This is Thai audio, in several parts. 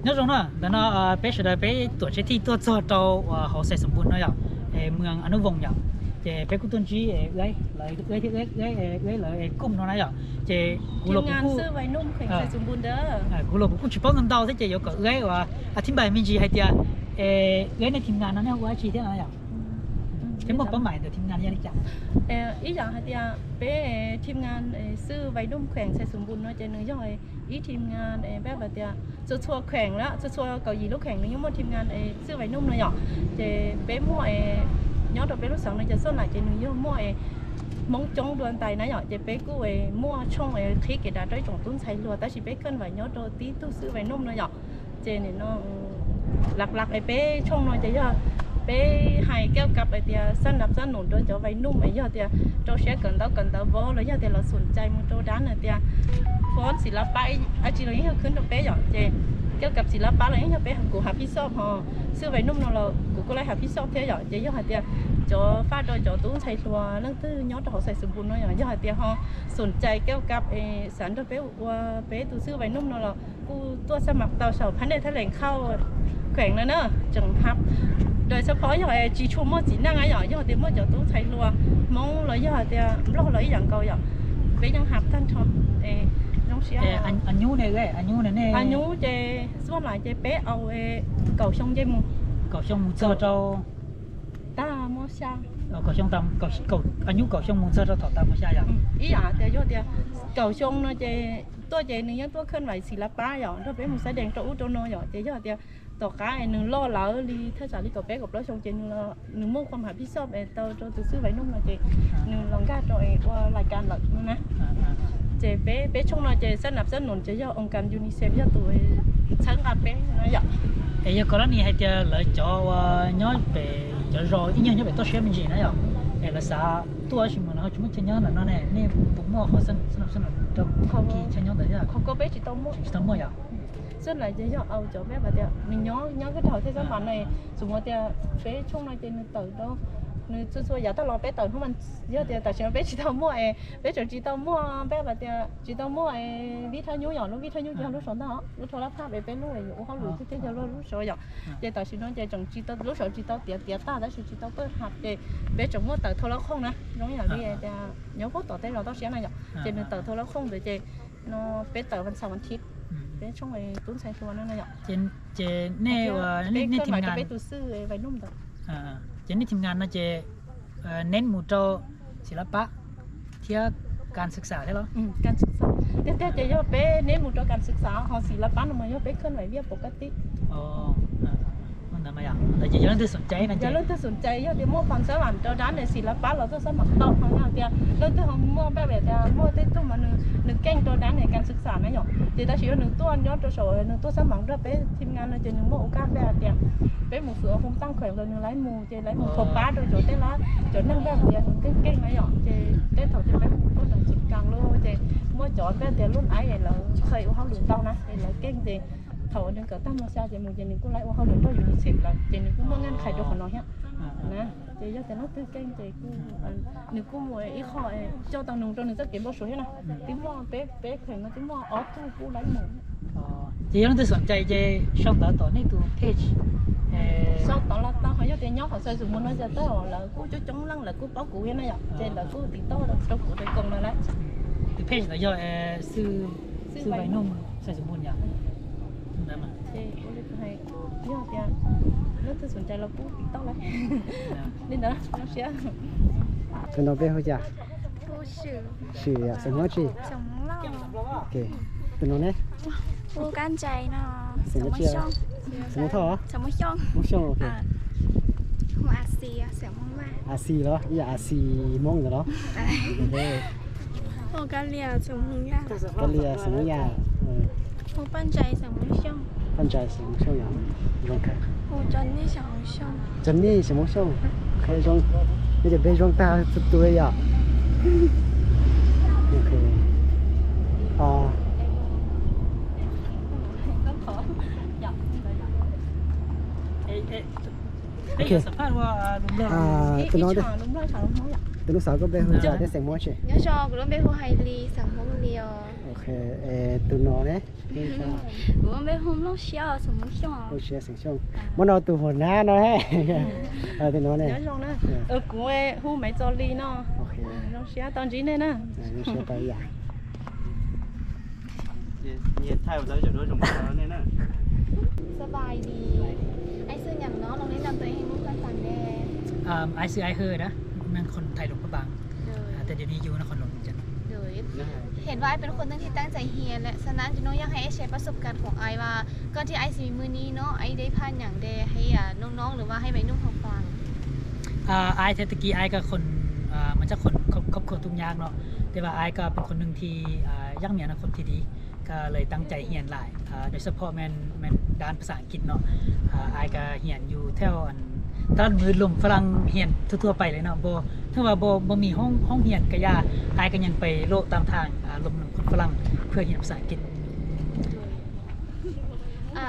nhớ rồi nè đó nó bé sẽ bé tuổi trẻ thi tuổi cho tàu họ sẽ sắm bún nó vậy mường anh nó vòng vậy chế bé cũng tuân chỉ gái lại gái lại cung nó này vậy chế cú lộc cúซื้อไว้นุ่มแข็งใส่สมบูรณ์เด้อcú lộc cũng chỉ bao năm đầu thế chế có cỡ gái vàทีมใบมีจีhayเดียgáiในทีมงานนั้นเนี่ยว่าชีที่อะไรอย่างทั้งหมดเป้าหมายแต่ทีมงานยังไม่จับอีอย่างให้เดียเป้ทีมงานซื้อไว้นุ่มแข็งใส่สมบูรณ์เนาะเจนึงย่อยอีทีมงานแบบเดียจะชัวแข็งแล้วจะชัวเกาหลีลูกแข็งนึงยังหมดทีมงานซื้อไว้นุ่มเลยหรอเจเป้มั่วย้อนตัวเป้ลูกสาวนึงจะส่วนหลายเจนึงย่อมั่วมองจงดวงใจนะหรอเจเป้กูมั่วช่องคลิกได้ด้วยจงตุ้นใช้รัวแต่ชีเป้เกินไว้ย้อนตัวตีตู้ซื้อไว้นุ่มเลยหรอเจเนี่ยเนาะหลักเป้ช่องน้อยจะย่อเป้ให้แก้วกับเดียสนับสนุนโดยจะไว้นุ่มย่อเดียโจเชียกันเต้าบ่แล้วย่อเดียเราสนใจมึงโจด้านเดียฟอนศิลปะอาชีพนี้ขึ้นตัวเป้หรอเจเกี่ยวกับศิลปะอะไรนี้เป้กูหาพี่ชอบฮะซื้อไว้นุ่มเรากูก็เลยหาพี่ชอบเท่หรอเจย่อเดียจะฟาดโดยจะตุ้งใช้ตัวเรื่องตื้อยอดเขาใส่สมบูรณ์น้อยย่อเดียฮะสนใจเกี่ยวกับสารตัวเป้ว่าเป้ตัวซื้อไว้นุ่มเรากูตัวสมัครเตาเสาพันได้แถลงเข้าแข่งแล้วเนอะจังฮับโดยเฉพาะอย่างจีชูมั่วจีนั่งไอ้อย่างอย่างเดียวมั่วจะต้องใช้รัวมองเลยอย่างเดียวรอเลยอย่างเก่าอย่างไปยังหับท่านชมน้องเชียร์อันยูเนี่ยเลยอันยูเนี่ยอันยูเจส่วนหลายเจเป๊ะเอาเก่าช่องเจมูเก่าช่องมูเซอร์เจ้าตาโมชาเก่าช่องตามเก่าอันยูเก่าช่องมูเซอร์เจ้าถอดตามโมชาอย่างอีอย่างเดียวเดียวเก่าช่องเนาะเจตัวเจนึงยังตัวเคลื่อนไหวศิลปะอย่างถ้าเป็นมุสแดงตัวอุดโนอย่างเจเดียวต่อการหนึ่งล่อเหลาลีถ้าจากลีกับเป๊กกับเราชงเจนึงหนึ่งโม่ความหาพี่ชอบเตาตัวซื้อไว้นุ่มเราเจหนึ่งลองกาตัวว่ารายการหลักนะเจเป๊ชงเราเจสนับสนุนเจย่อองค์การยูนิเซฟย่อตัวชั้นอาเป๊นะอย่างยังกรณีให้เจอเลยจ่อว่าย้อนไปจะรออีกอย่างย้อนไปตัวเชฟมันจีนะอย่างแล้วสาตัวชิมันเขาชุมชนย้อนนั่นนี่ปุ๊บมั่วเขาสนับสนุนตัวกี่ชั้นย้อนแต่ยังเขาก็เป๊จิตโตมั่วจิตโตมั่วอย่างซึ่งหลายเจ้าเอาจอบแบบเดียวmình nhớ cái thời thế gian bản này dùng một tia bé chung này trên từ đóนึกชัวร์อย่าต้องรอเป๊ะตื่นเพราะมันเยอะเดียวแต่เชื่อเป๊ะจีตอมั่วเป๊ะจีตอมั่วเป๊ะแบบเดียวจีตอมั่ววิทยุอย่างนู้นวิทยุอย่างรู้สอนได้เหรอรู้โทรศัพท์เป๊ะรู้อยู่เขารู้ที่จะรู้สอนอย่างเดี๋ยวแต่สิ่งนั้นจะจงจีตอรู้สอนจีตอเตี๋ยตาได้สิ่งจีตอเป๊ะหักเดี๋ยวเป๊ะจงมั่วตื่นโทรศัพท์นะน้องอย่างนี้จะย้อนพวกต่อเต้นเราต้องเสียอะไรอย่างเดี๋ยวตื่นโทรศัพท์เดี๋ยวจะnóเป๊ะตื่นวันเสาร์วันอาทิตย์เป๊ะช่วงไอ้ตุ้นใส่ตัวนั่นอย่างเจเน่ว่านี่ทีมงานเป๊ะตัวซื้อไว้นุ่มต่อเจนี่ทีมงานนะเจเน้นหมู่โจศิลปะเที่ยวการศึกษาได้หรอการศึกษาแต่จะย่อเป๊ะเน้นหมู่โจการศึกษาหอศิลปะมันย่อเป๊ะเคลื่อนไหวเวียปกติอ๋อมันทำไมอ่ะแต่จะยังต้องสนใจนะจะเริ่มต้องสนใจย่อเดี๋ยวมั่วความสว่างโจด้านในศิลปะเราต้องสมัครต่อของเราเดียวเริ่มต้องมั่วแบบเดียวมั่วเต้นตุ้มมาหนึ่งแก่งโจด้านในการศึกษานะหยอกเดี๋ยวถ้าชีวิตหนึ่งตัวย้อนตัวโฉหนึ่งตัวสมัครด้วยเป๊ะทีมงานเราจะหนึ่งมั่วโอกาสแบบเดียวเป๊ะหมู่เสือคงตั้งแขวนเลยหนึ่งไล่หมู่เจไล่หมู่พบป้าโดยโจเต้นละโจนั่งแบบเดียวหนึ่งเก่งนะหยอกเจเต้นถอดเจเป๊ะก็หนึ่งสุดกลางโลเจมั่วจอดแบบเดียวรุ่นไอ้เราเคยเขาหลุดเต้านะเราเก่งเจเขาหนึ่งเกิดตั้งมาซาเจมูเจหนึ่งกูไล่ว่าเขาหลุดตัวอยู่ในเสพเราเจหนึ่งกูเมื่องั้นใครโดนขนอยฮะนะเจยอดแต่นักตื้อเก่งเจกูหนึ่งกูมวยอีข้อเจ้าต่างหนุ่มตัวหนึ่งจะเก็บบ่สวยนะติ้มว่าเป๊ะแข็งนะติ้มว่าออฟตู้กูไล่หมูเจยังต้องสนใจเจช่องต่อนี่ตัวเพจsau đó là tao hỏi cho tiền nhóc họ xây dựng muốn nói cho tao là cô cho chống lăng là cô báo cụ thế này ạ trên là cô tí to là trong cụ đây cùng là đấy từเพจlà do sư bài nông xây dựng buôn nhà đấy mà chị cô đi hay nhóc tiền nó tôi sủng chạy là cô tí to đấy nên đó nó sẽ cái nó bé hơi chả不是是啊什么去什么了？OK，cái nó này不干ใจเนาะ什么去啊？什么套啊？什么香ม香 OK。ของอาเซียเสียงมากอาซีเหรออีอาซีมงเหรอโอเคๆของกะเหรี่ยเสียงยากกะเหรี่ย什么呀ของปั้นใจเสียง香ปั้นใจ什么香呀你看ของจอนนี่เสียง香真的什么香可以装有点被装大这堆呀 OK 啊โอเคสัมภาษณ์ว่าลุงเล่าตัวน้อยด้วยลุงเล่าฉากลุงเล่า ตัวลูกสาวก็ไปหัวใจได้เสียงมอใช่ nhớ cho của bên hồ hải ly sắm mông liều โอเคตัวน้องเนี่ยนี่ค่ะ của bên hôm lúc xưa sắm mông xưa โอเชียเสียงช่องมันเอาตัวหัวหน้าเนาะให้ตัวน้องเนี่ย nhớ trong đó của hu mấy cho ly nó โอเค trong xía tao chỉ nên nè โอเชียไปอย่าง nhiệt thay vào đấy cho đôi trong đó nên nè สบายดีไอ้ซื้ออย่างน้องลองแนะนำตัวเองให้มุกกันฟังแน่ ไอซื้อไอเฮอร์นะนั่นคนไทยหลวงพระบาง เลย แต่เดี๋ยวนี้อยู่นครหลวงจัน เลยเห็นว่าไอ้เป็นคนที่ตั้งใจเฮียนและฉะนั้นจะน้องอยากให้ไอ้แชร์ประสบการณ์ของไอ้ว่าก่อนที่ไอ้สิมีมือนี้เนาะไอ้ได้ผ่านอย่างใดให้น้องๆหรือว่าให้วัยรุ่นเขาฟัง ไอเทตะกี้ไอก็คนมันจะคนครอบครัวทุกอย่างเนาะแต่ว่าไอก็เป็นคนหนึ่งที่ยังมีอนาคตที่ดีก็เลยตั้งใจเฮียนหลายโดยเฉพาะแมนด้านภาษาอังกฤษเนาะไอก็เฮียนอยู่แถวตลาดมือลมฝรั่งเฮียนทั่วๆไปเลยเนาะถ้าว่าบ่มีห้องเฮียนก็ยาไอก็ยังไปโลกตามทางลมนำคนฝรั่งเพื่อเฮียนภาษาอังกฤษ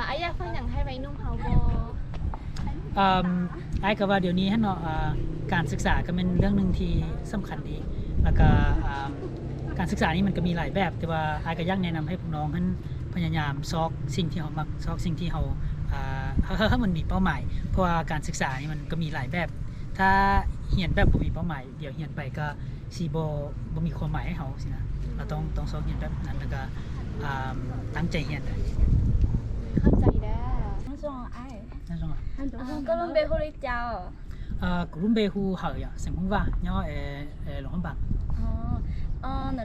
ไอ้อยากฟังอย่างให้วัยรุ่นเขาบ ไอ้ก็ว่าเดี๋ยวนี้ฮะเนาะการศึกษาก็เป็นเรื่องหนึ่งที่สำคัญดีแล้วก็การศึกษานี่มันก็มีหลายแบบแต่ว่าไอ้ก็อยากแนะนำให้พวกน้องท่านพยายามซอกสิ่งที่เขามักซอกสิ่งที่เขามันมีเป้าหมายเพราะว่าการศึกษานี่มันก็มีหลายแบบ ถ้าเรียนแบบบ่มีเป้าหมายเดี๋ยวเรียนไปก็สิบ่มีความหมายให้เขาสินะเราต้องซอกเรียนแบบนั้นแล้วก็ตั้งใจเรียนเลย เข้าใจได้ nó cho ai นั่นจังหวะ ก็ลงไปโฮลิเจ้า cũng bê hu hở ya sinh không va nhớ lồng không bằng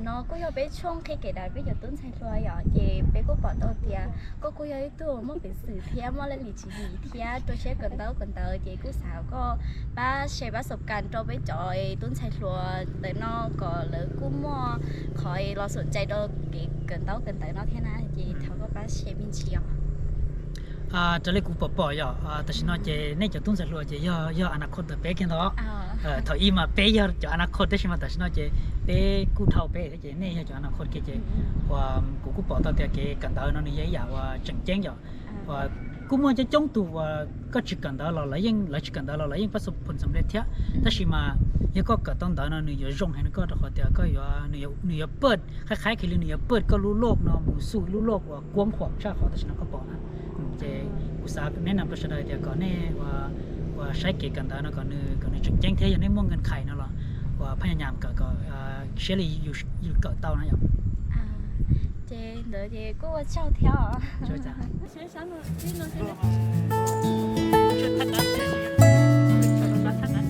nó có bé chung khi kể đại bây giờ tuấn sai rồi à chị bé có bỏ đâu thì có cô ấy tôi mất bị xử theo mà lên lịch gì theo tôi sẽ cần tới chị cứ sao có ba sẽ bắt sập càn cho bé trọi tuấn sai rồi tới nó có lỡ cũng mua khỏi lo sụn chạy đâu chị cần tới nó thế nào chị thằng có ba sẽ bên chiều จะเลยกูปล่อยอ่ะแต่ฉันว่าจะในจะตุ้งสัตว์รัวจะย่ออนาคตแต่เป๊ะแค่นั้นถอยมาเป๊ะย่อจะอนาคตแต่ฉันว่าแต่ฉันว่าจะเป๊ะกูเท่าเป๊ะแต่จะเนี่ยย่อจะอนาคตแค่จะว่ากูปล่อยตัวเดียวแค่กันดาวนั่นนี่อย่างว่าจังเจ้งอย่างว่ากูมันจะจ้องตัวว่าก็จิกันดาวเรายังจิกันดาวเรายังประสบผลสำเร็จเท่าแต่ฉันมายังก็ต้องดาวนั่นนี่ย่อจงให้นั่นก็ตัวเดียวก็ย่อนี่ย่อเปิดคล้ายๆคือนี่ย่อเปิดก็รู้โลกเนาะมูสู่รู้โลกว่ากว้างขวางชาขอแต่ฉันก็บอกนะจะอุตสาหแนะนำประชาชนเดียวก่อนเนี่ยว่าใช้เกี่ยวกันได้นะก่อนเนี่ยจังแจ้งเทียอย่างนี้มองเงินไขนั่นหรอว่าพยายามก็เชลี่อยู่เกาะเตานะอย่าง chị đợi chị cô trao theo ช่วยจ้ะ sẽ sáng rồi đi nó sẽ ช่วยทักนะช่วยทักนะ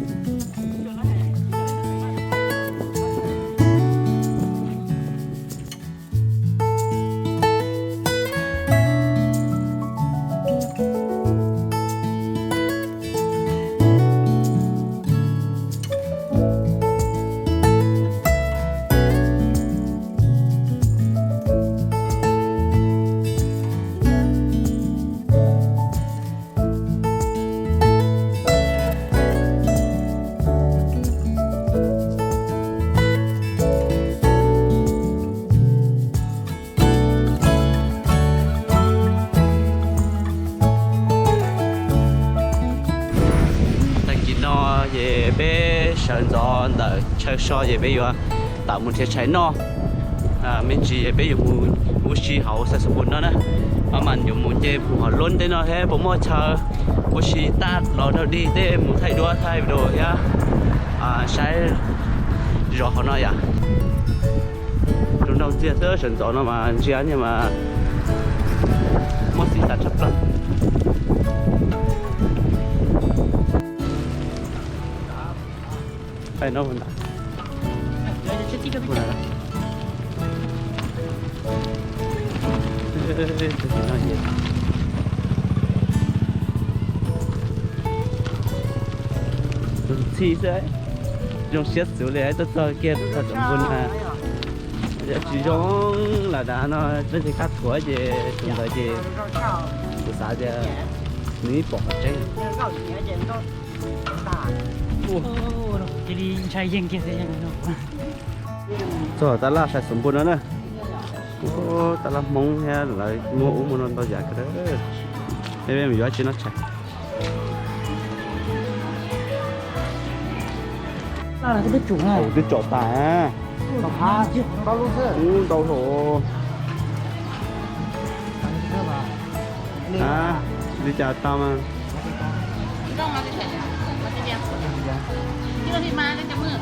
về bé sơn gió đỡ chơi so về bé vừa tạo một chiếc trái no mình chỉ bé vừa mua xí hậu sẽ sụp nó nè mà mình dùng một chiếc phù hợp luôn để nó hết bố mua chờ mua xí tát lo đâu đi để muốn thay đồ nhá sai rõ họ nói à trong đầu chia sẻ sơn gió nó mà chia nhưng mà mua xí tát chấp lắm phải nó vẫn đã vừa là nó gì chi đấy dùng xét xử lý ấy tôi kia tôi tận vun à chỉ giống là đã nó với cái cắt của gì chúng ta gì của xã gì ní bỏ trên jadi saya yang kita yang no rồi ta là phải sủng bùn nữa nè ta là mong hay là mua uống một non bao giờ cái đó đây mình nói chuyện nó chạy là cái biết chủ này ồ cái chỗ tả bao lúc xưa đầu thổ à đi chào tao mà ต้องมาเฉยๆมันจะเรียงที่เราที่มาตั้งแต่มือ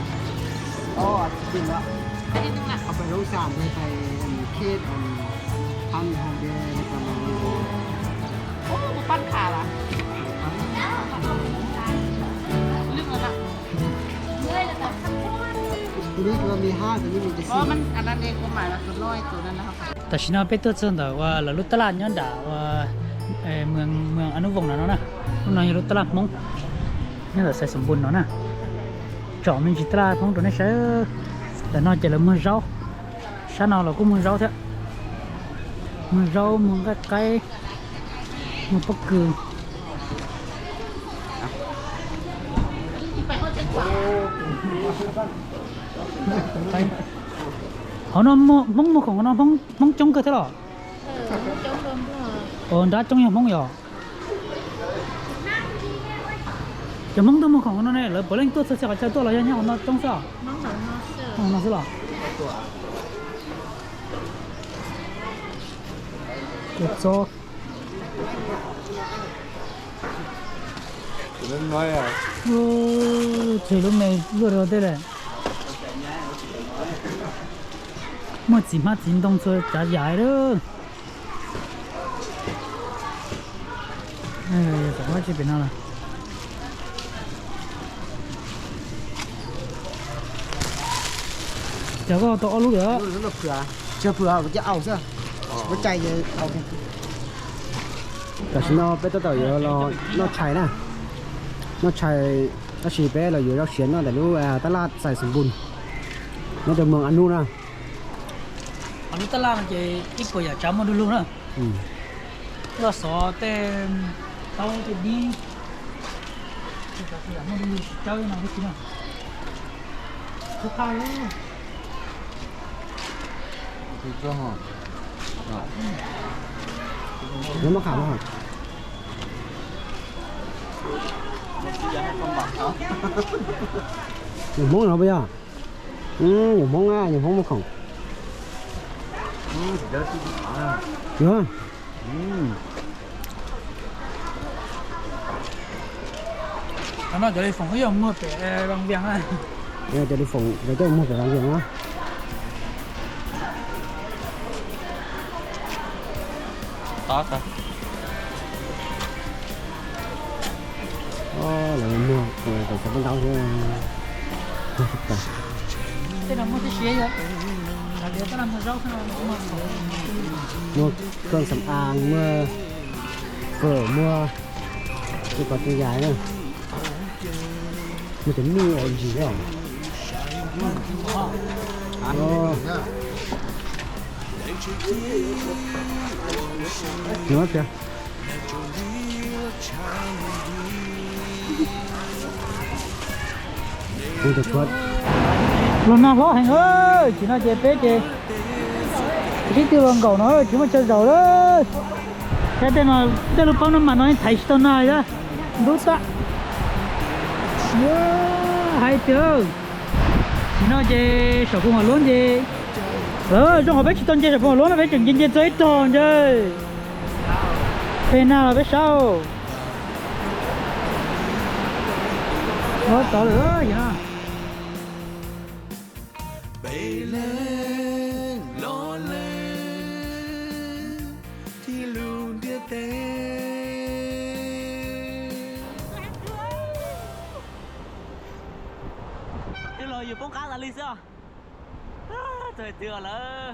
อ๋อจริงละ อันนี้นึงละ เอาไปโรงสามไปเขตพันของเดนประมาณนี้ โอ้กูปั้นขาละลึกแล้วล่ะ ตัวนี้ก็มี5ตัวนี้มีจะ เพราะมันอันนั้นเองความหมายว่าตัวน้อยตัวนั้นนะครับ แต่ชินาไปตัวเชิญแต่ว่าเราลุตลาดย้อนด่าว่าเมืองอนุวงศ์นะเนาะนะน้องลุตลาดมงนี่เราใส่สมบูรณ์เนาะนะจอมันจิตราพงตัวนี้ใช้แต่นอกจากเราเมืองเจ้าชั้นเราเราก็เมืองเจ้าเถอะเมืองเจ้าเมืองใกล้เมืองปักกิ่งไปhọ nó mong mộtของnó mong trông cơ thế nào đã trông nhiều mong nhỏ chỉ mong tôi mộtของnó này là bữa lên tôi sẽ phải chơi tôi là nhau nó trông sao nó sẽ là được cho nói à chỉ lúc này vừa rồi đây này mà chỉ mà chính động chơi trả giải đó phải nói chuyện bên nào là chả có to lúc nữa nó là phừa chưa phừa cái ảo sao nó chạy về ảoแต่ฉันเอาไปตัวต่อเยอะเราใช้นะเราใช้เราฉีดไปเราอยู่เราเขียนเนาะแต่รู้ตลาดใส่สมบูรณ์นี่จะเมืองอนุนะ anh lúc ta làm cái ít của nhà cháu mà đôi luôn nữa nó xó tên tao thì đi thì mà đi chơi nào cái nào thứ hai luôn nó mắc khảo không nhiều món nào bây giờ nhiều món một khổng được nó cho đi phòng cái dòng mua phải bằng vàng này để cho đi phòng để cho mua phải bằng vàng á tốt à là mua rồi phải bên đâu chứ thế là mua cái xe vậy là điều ta làm một rau thế nào mua cơm sắm ăn mua phở mua cái còn cái dài nữa mua cái mì ở gì đó nữa kìa mua được chuột luôn nào khó hành ơi chỉ nói chơi pé chơi cái tiêu bằng cầu nó chỉ mà chơi dầu đó cái tên là tên lúc bao năm mà nói thấy tao này đó đúng ta hay chưa chỉ nói chơi sổ phun hòa luôn gì trong họ biết chỉ tôn chơi sổ phun hòa luôn là biết chừng chơi chơi tòn chơi bên nào là biết sao nó tao nữa vậy nào bay lên lo lên thì luôn đưa tên cái lời vừa bóng cá là lý sao trời chưa lỡ